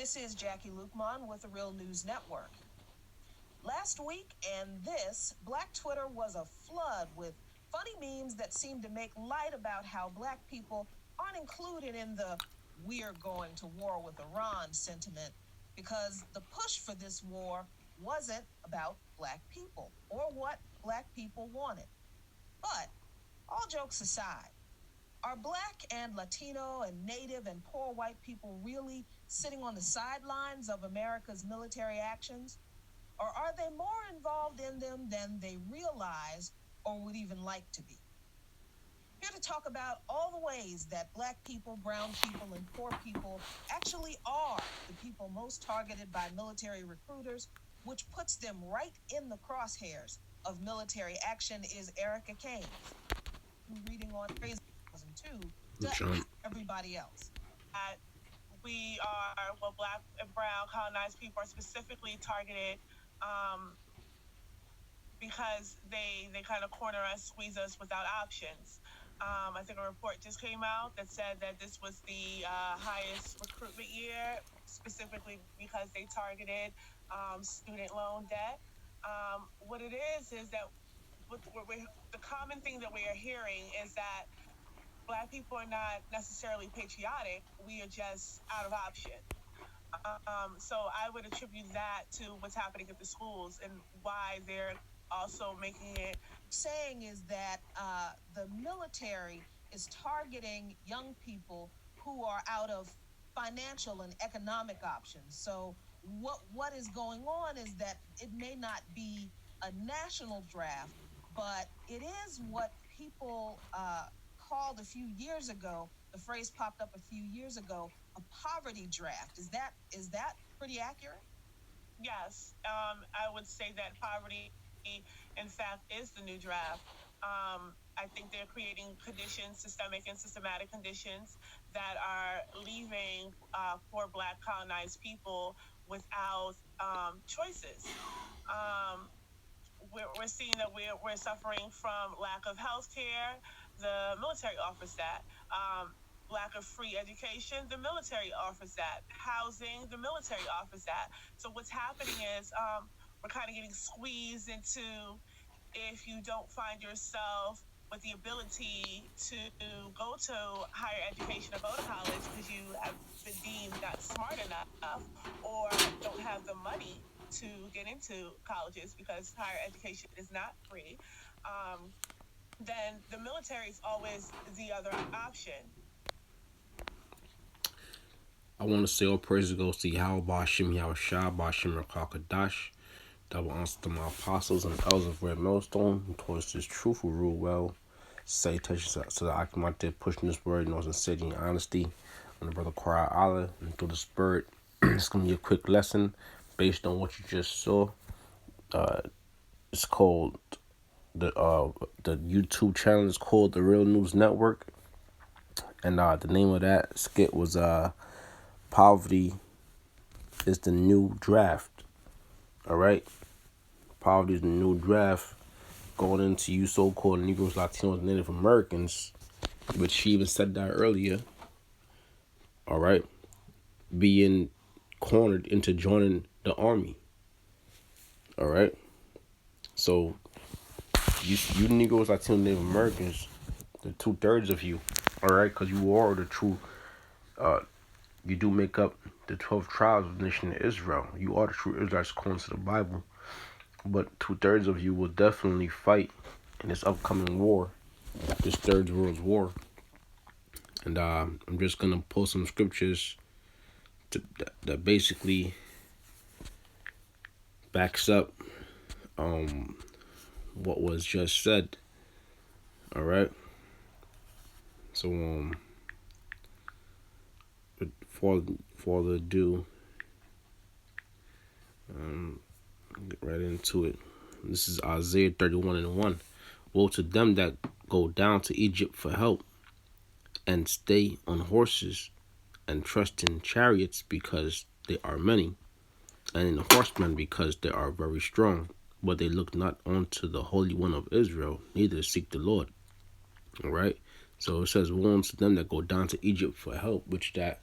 This is Jackie Lukeman with the Real News Network. Last week and this, Black Twitter was a flood with funny memes that seemed to make light about how Black people aren't included in the "we're going to war with Iran" sentiment because the push for this war wasn't about Black people or what Black people wanted. But all jokes aside, are Black and Latino and Native and poor white people really sitting on the sidelines of America's military actions? Or are they more involved in them than they realize or would even like to be? Here to talk about all the ways that Black people, brown people, and poor people actually are the people most targeted by military recruiters, which puts them right in the crosshairs of military action, is Erica Kane, reading on phrase 2002 to everybody else. We are, well, Black and brown colonized people are specifically targeted because they kind of corner us, squeeze us without options. I think a report just came out that said that this was the highest recruitment year, specifically because they targeted student loan debt. What it is that the common thing that we are hearing is that Black people are not necessarily patriotic. We are just out of option. So I would attribute that to what's happening at the schools and why they're also making it. Saying is that the military is targeting young people who are out of financial and economic options. So what is going on is that it may not be a national draft, but it is what people called a few years ago. The phrase popped up a few years ago, a poverty draft. Is that pretty accurate? Yes, I would say that poverty, in fact, is the new draft. I think they're creating conditions, systemic and systematic conditions, that are leaving poor Black colonized people without choices. We're seeing that we're suffering from lack of health care. The military offers that. Lack of free education, the military offers that. Housing, the military offers that. So what's happening is we're kind of getting squeezed into, if you don't find yourself with the ability to go to higher education or go to college because you have been deemed not smart enough or don't have the money to get into colleges because higher education is not free, then the military is always the other option. I want to say all praises goes to Yahweh Bashim Yahushua Bashim Rakakadash. Double honors to my apostles and elders of Red Millstone who taught us this truthful rule well. Say touches to the Akamate pushing this word in all sincerity and honesty. And the brother Kwara Allah and through the spirit. It's gonna be a quick lesson based on what you just saw. It's called the YouTube channel is called the Real News Network. And the name of that skit was Poverty is the New Draft. Alright? Poverty is the new draft going into you so-called Negros, Latinos, and Native Americans, which she even said that earlier. Alright? Being cornered into joining the army. Alright? So, you Negroes, Latinos, Native Americans, the 2/3 of you, alright? Because you are the true, you do make up the 12 tribes of the nation of Israel. You are the true Israelites according to the Bible. But 2/3 of you will definitely fight in this upcoming war, this Third World War. And I'm just going to post some scriptures that basically backs up what was just said. Alright? So, before further ado, get right into it. This is Isaiah 31:1. Woe to them that go down to Egypt for help, and stay on horses, and trust in chariots because they are many, and in horsemen because they are very strong. But they look not unto the Holy One of Israel, neither seek the Lord. Alright? So it says, woe unto them that go down to Egypt for help, which that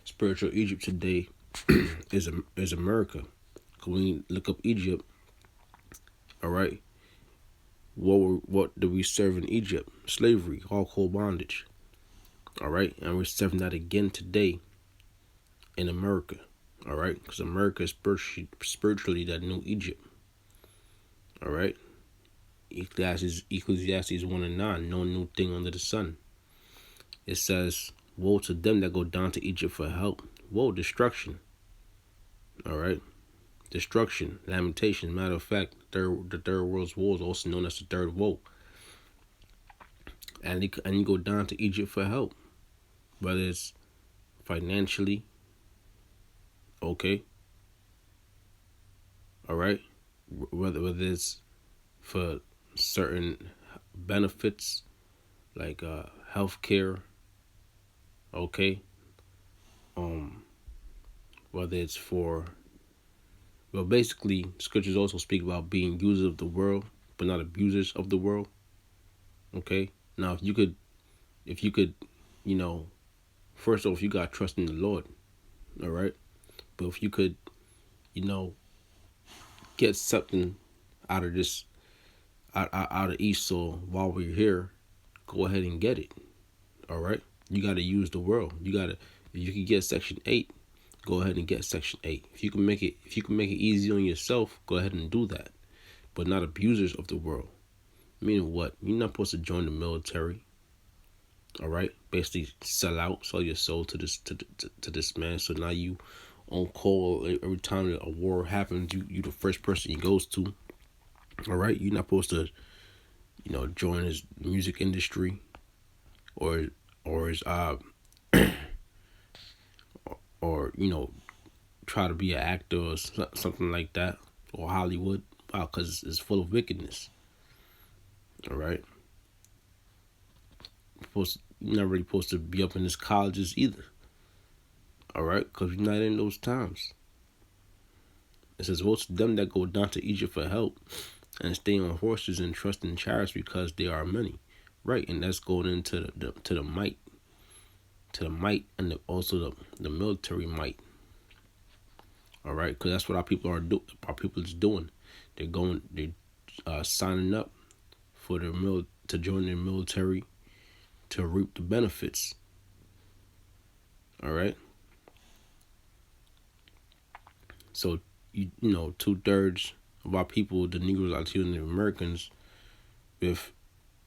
spiritual Egypt today is America. When we look up Egypt, all right, what do we serve in Egypt? Slavery, hardcore bondage, all right, and we're serving that again today in America, all right, because America is spiritually that new Egypt, all right. Ecclesiastes 1:9, no new thing under the sun. It says, "Woe to them that go down to Egypt for help." Woe, destruction. All right, destruction, lamentation. Matter of fact, the third world's war is also known as the third woe. And you go down to Egypt for help, whether it's financially, okay, all right, whether it's for certain benefits like health care, okay, whether it's for, well, basically scriptures also speak about being users of the world but not abusers of the world, okay. Now if you could, you know, first off, you got trust in the Lord, all right, but if you could, you know, get something out of this, out of Esau while we're here, go ahead and get it, all right. You got to use the world. If you can get Section 8, go ahead and get Section 8. If you can make it easy on yourself, go ahead and do that, but not abusers of the world. Meaning what? You're not supposed to join the military, all right. Basically sell your soul to this man. So now you on call every time a war happens. You the first person he goes to, all right. You're not supposed to, you know, join his music industry or his or, you know, try to be an actor or something like that, or Hollywood. Wow, because it's full of wickedness, all right. You're not really supposed to be up in his colleges either, all right, because you're not in those times. It says, "Woe to them that go down to Egypt for help, and stay on horses and trust in chariots, because they are many." Right, and that's going into the might, and also the military might. All right, because that's what our people is doing. They're signing up for to join the military to reap the benefits. All right. So you know 2/3 of our people, the Negros, Latinos, and Native Americans, with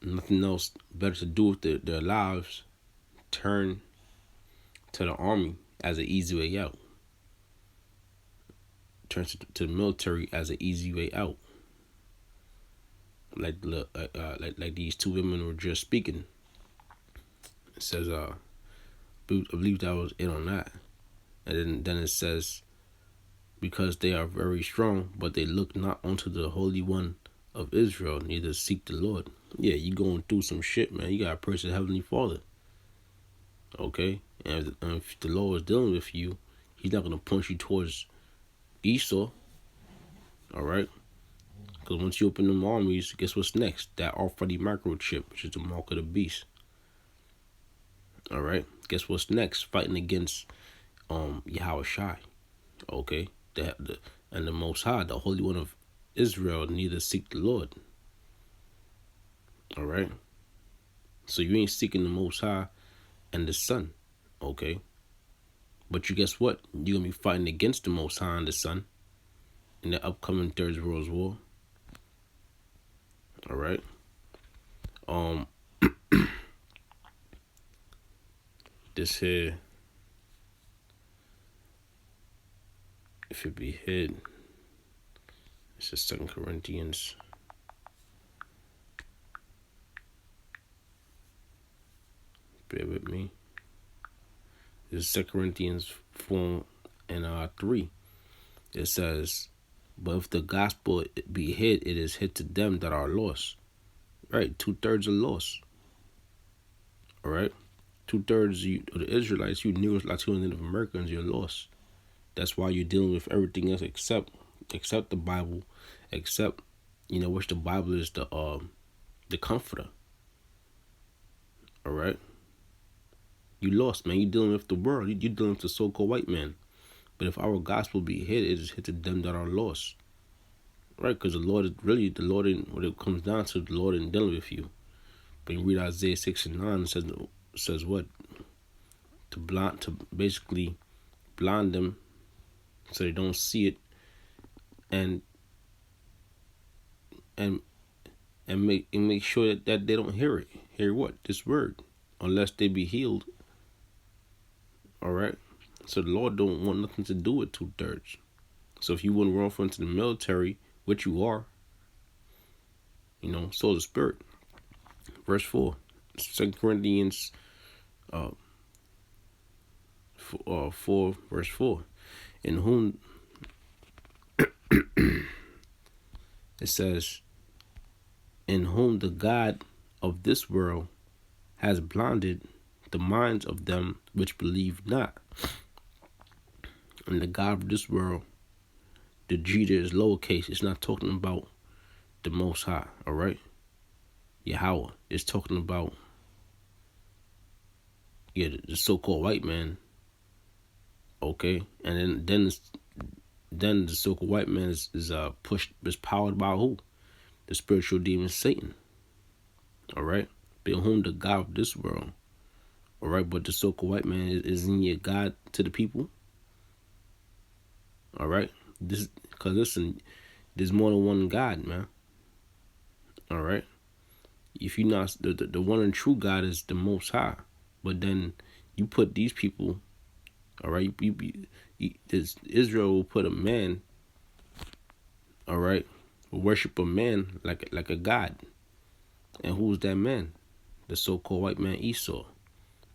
nothing else better to do with their lives, turn to the army as an easy way out. Turn to the military as an easy way out. Like these two women were just speaking. It says, I believe that was it on that. And then it says, "Because they are very strong, but they look not unto the Holy One of Israel, neither seek the Lord." Yeah, you going through some shit, man. You got to praise the Heavenly Father. Okay? And if the Lord is dealing with you, he's not going to punch you towards Esau. All right? Because once you open them armies, guess what's next? That RFID microchip, which is the mark of the beast. All right? Guess what's next? Fighting against Yahushua. Okay? And the Most High, the Holy One of Israel, neither seek the Lord. All right? So you ain't seeking the Most High and the Son. Okay? But you guess what? You're going to be fighting against the Most High and the Son in the upcoming Third World War. All right? This here, if it be hid, it says 2 Corinthians. Bear with me. This is 2 Corinthians 4 and 3. It says, "But if the gospel be hid, it is hid to them that are lost." Right, 2/3 are lost. All right, 2/3 of the Israelites, you Negros, Latinos, and Native Americans, you're lost. That's why you're dealing with everything else except the Bible, except, you know, which the Bible is the comforter. All right, you lost, man. You're dealing with the world. You're dealing with the so-called white man. But if our gospel be hid, it is hid to them that are lost. Right? Because the Lord is really, the Lord, when it comes down to, the Lord ain't dealing with you. But you read Isaiah 6 and 9, it says what? To basically blind them so they don't see it, and make sure that they don't hear it. Hear what? This word. Unless they be healed. Alright? So the Lord don't want nothing to do with 2/3. So if you wouldn't run for into the military, which you are, so the Spirit. Verse 4. 2 Corinthians 4, verse 4. In whom it says, in whom the God of this world has blinded the minds of them which believe not. And the God of this world, the G there is lowercase. It's not talking about the Most High, all right? Yahweh. It's talking about, the so-called white man, okay? And then the so-called white man is powered by who? The spiritual demon Satan, all right? But whom the God of this world, all right? But the so-called white man isn't yet God to the people, all right? Because listen, there's more than one God, man, all right? If you're not, the one and true God is the Most High, but then you put these people, all right? Israel will put a man, all right, will worship a man like a god. And who's that man? The so-called white man Esau,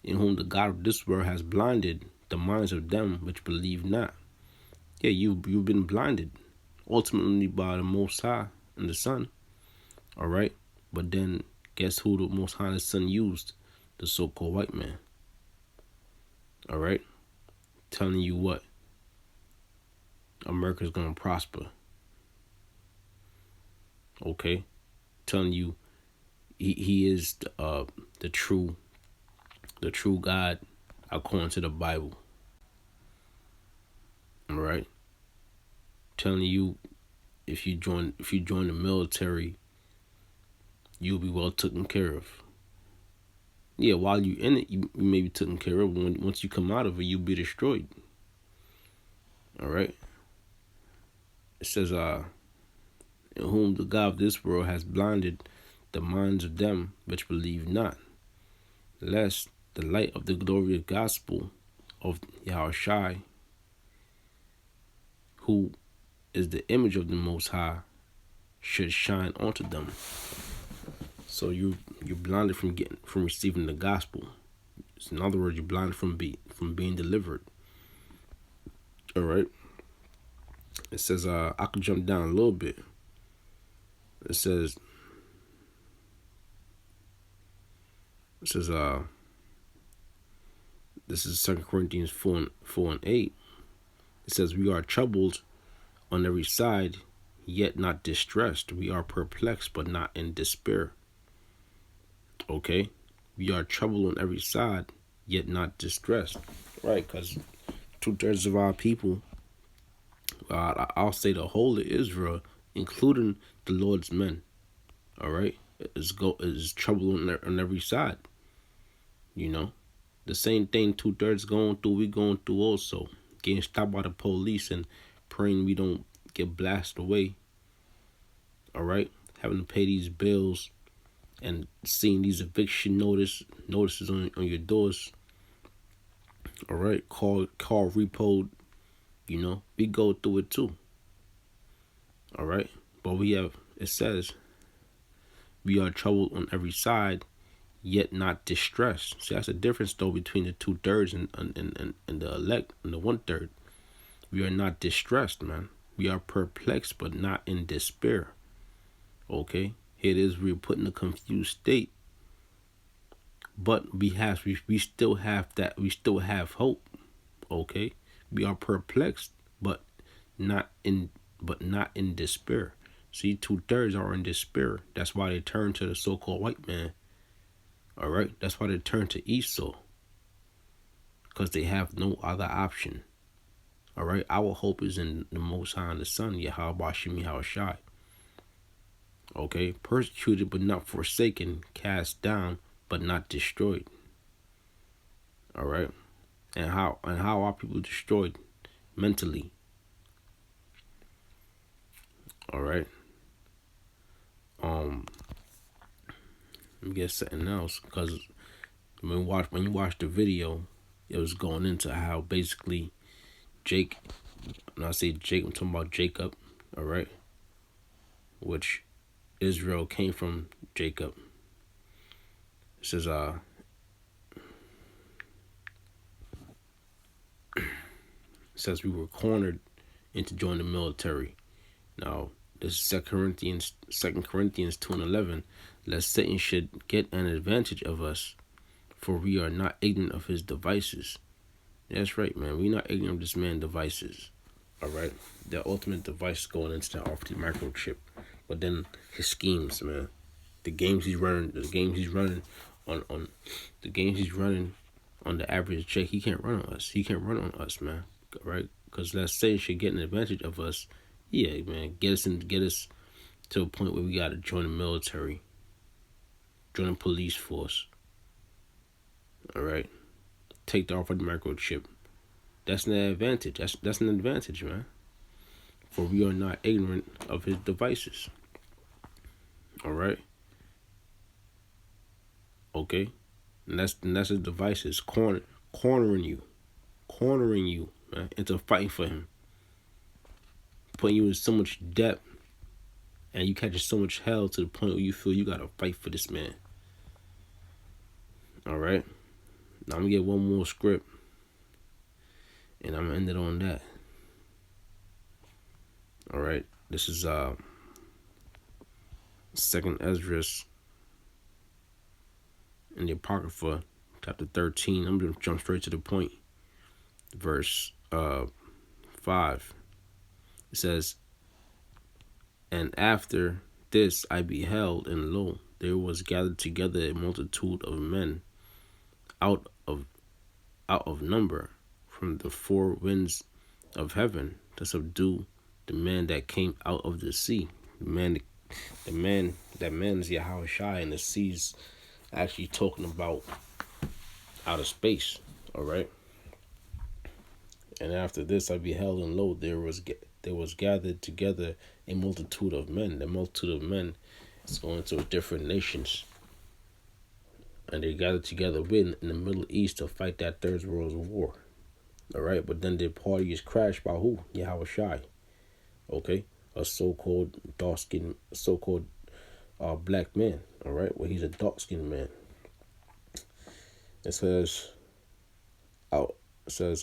in whom the God of this world has blinded the minds of them which believe not. Yeah, you've been blinded, ultimately by the Most High and the Son, all right? But then guess who the Most High and the Son used? The so-called white man, all right? Telling you what? America's gonna prosper, okay? Telling you he is the true God according to the Bible, all right? Telling you if you join the military, you'll be well taken care of. Yeah, while you're in it, you may be taken care of. Once you come out of it, you'll be destroyed. All right? It says, in whom the God of this world has blinded the minds of them which believe not, lest the light of the glorious gospel of Yahushua, who is the image of the Most High, should shine onto them. So you're blinded from receiving the gospel. So in other words, you're blinded from being delivered. All right. It says I could jump down a little bit. It says this is 2 Corinthians 4 and 8. It says, we are troubled on every side, yet not distressed. We are perplexed, but not in despair. Okay? We are troubled on every side, yet not distressed. Right? Because 2/3 of our people, I'll say the whole of Israel, including the Lord's men, all right, is troubled on every side. The same thing 2/3 going through, we going through also. Getting stopped by the police and praying we don't get blasted away. All right, having to pay these bills and seeing these eviction notices on your doors. All right, car repoed. We go through it too. All right, but it says, we are troubled on every side, yet not distressed. See, that's the difference though between the 2/3 and the elect and the 1/3. We are not distressed, man. We are perplexed, but not in despair. Okay, here it is. We're put in a confused state, but we still have that. We still have hope. Okay, we are perplexed, but not in despair. See, 2/3 are in despair. That's why they turn to the so-called white man. All right, that's why they turn to Esau, because they have no other option. All right, our hope is in the Most High and the Son, Yahweh Shem Yahushai. Okay, persecuted but not forsaken, cast down but not destroyed. All right, and how are people destroyed? Mentally. All right. Let me get something else, because when you watch the video, it was going into how basically Jake, when I say Jake, I'm talking about Jacob. All right, which Israel came from Jacob. It says we were cornered into join the military. Now, this is 2 Corinthians 2:11. Lest Satan should get an advantage of us, for we are not ignorant of his devices. That's right, man. We're not ignorant of this man's devices. All right, the ultimate device going into the optic microchip, but then his schemes, man. The games he's running on the average Jake, he can't run on us. He can't run on us, man. Right? Because let's say it should get an advantage of us. Yeah, man. Get us to a point where we gotta join the military, join the police force. All right, take the off of the microchip. That's an advantage. That's an advantage, man. For we are not ignorant of his devices. All right. Okay, and that's his devices, cornering you, man, into fighting for him, putting you in so much debt, and you catch so much hell to the point where you feel you gotta fight for this man. All right, now I'm gonna get one more script, and I'm gonna end it on that. All right, this is 2nd Esdras in the Apocrypha, chapter 13. I'm gonna jump straight to the point. Verse 5. It says, "And after this I beheld, and lo, there was gathered together a multitude of men out of number from the four winds of heaven to subdue the man that came out of the sea." That man is Yahweh Shai, and the sea's actually talking about outer space. All right. "And after this I beheld, and lo, there was gathered together a multitude of men." The multitude of men is going to different nations, and they gathered together in the Middle East to fight that Third World War. All right, but then the party is crashed by who? Yahweh Shai. Okay, a so-called dark-skinned, black man. All right, well, he's a dark-skinned man. It says,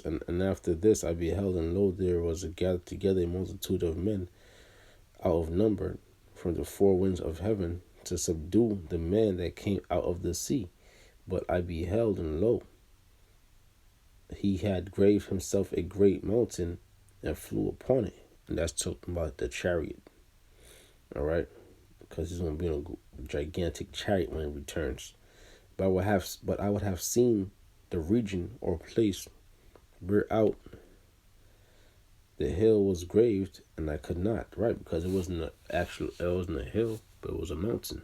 and after this I beheld, and lo, there was gathered together a multitude of men out of number from the four winds of heaven to subdue the man that came out of the sea. But I beheld, and lo, he had graved himself a great mountain and flew upon it. And that's talking about the chariot. All right, because he's going to be in a gigantic chariot when it returns. But I would have seen the region or place whereout the hill was graved, and I could not, right? Because it wasn't a hill, but it was a mountain.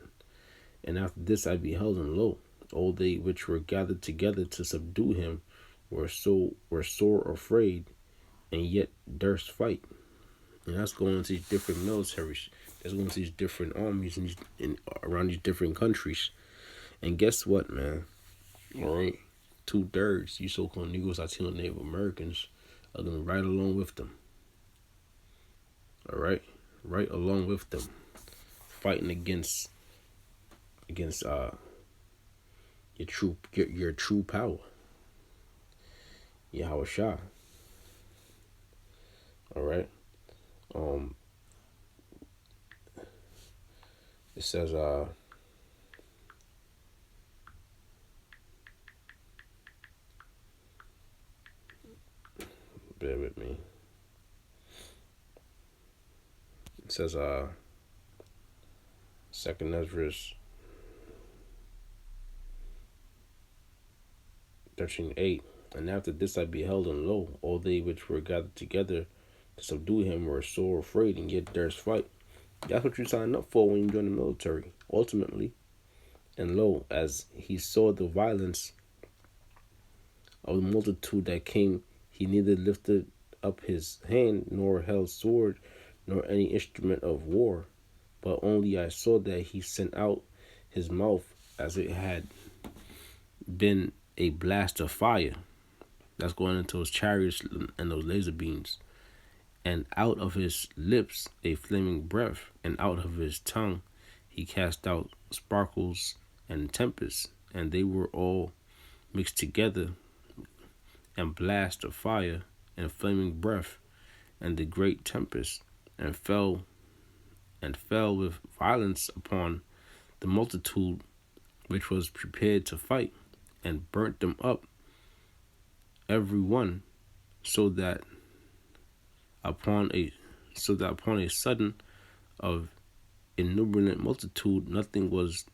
"And after this I beheld, and lo, all they which were gathered together to subdue him were sore afraid, and yet durst fight." And that's going to these different militaries. That's going to these different armies around these different countries. And guess what, man? All right, 2/3, you so-called Negros, Latinos, and Native Americans are going to ride along with them. All right, right along with them, fighting against your true power, Yahweh Shah. All right. It says bear with me. It says 2nd Esdras 13:8. And after this I beheld, and lo, all they which were gathered together to subdue him were sore afraid, and yet durst fight. That's what you sign up for when you join the military, ultimately. And lo, as he saw the violence of the multitude that came, he neither lifted up his hand, nor held sword, nor any instrument of war, but only I saw that he sent out his mouth as it had been a blast of fire that's going into his chariots and those laser beams. And out of his lips a flaming breath, and out of his tongue he cast out sparkles and tempests, and they were all mixed together, and blast of fire and flaming breath, and the great tempest, and fell with violence upon the multitude which was prepared to fight, and burnt them up every one, so that upon a sudden of innumerable multitude nothing was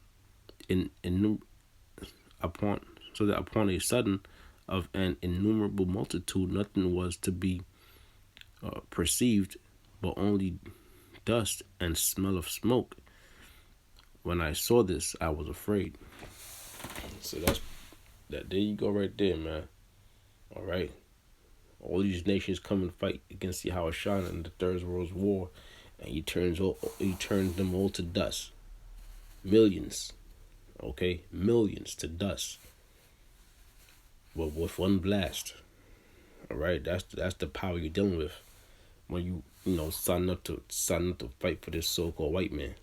upon a sudden of an innumerable multitude nothing was to be perceived, but only dust and smell of smoke. When I saw this, I was afraid. So that's that. There you go, right there, man. All right. All these nations come and fight against Yahushua in the Third World War, and he turns them all to dust. Millions, okay, millions to dust. But with one blast. All right, that's the power you're dealing with when you sign up to fight for this so-called white man.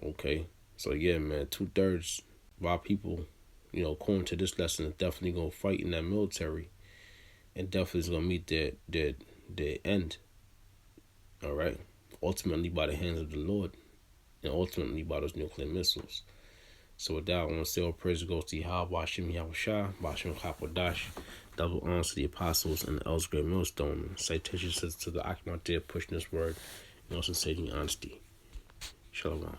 Okay, so yeah, man, 2/3 of our people, according to this lesson, is definitely gonna fight in that military, and definitely is gonna meet their end. All right, ultimately by the hands of the Lord, and ultimately by those nuclear missiles. So with that, I want to say all praise goes to Yahweh, Bashim Yahushua, Bashim Chakodash, double honors to the apostles and the elders, great millstone. Citations to the Akhmat there pushing this word, and also stating honesty. Shalom.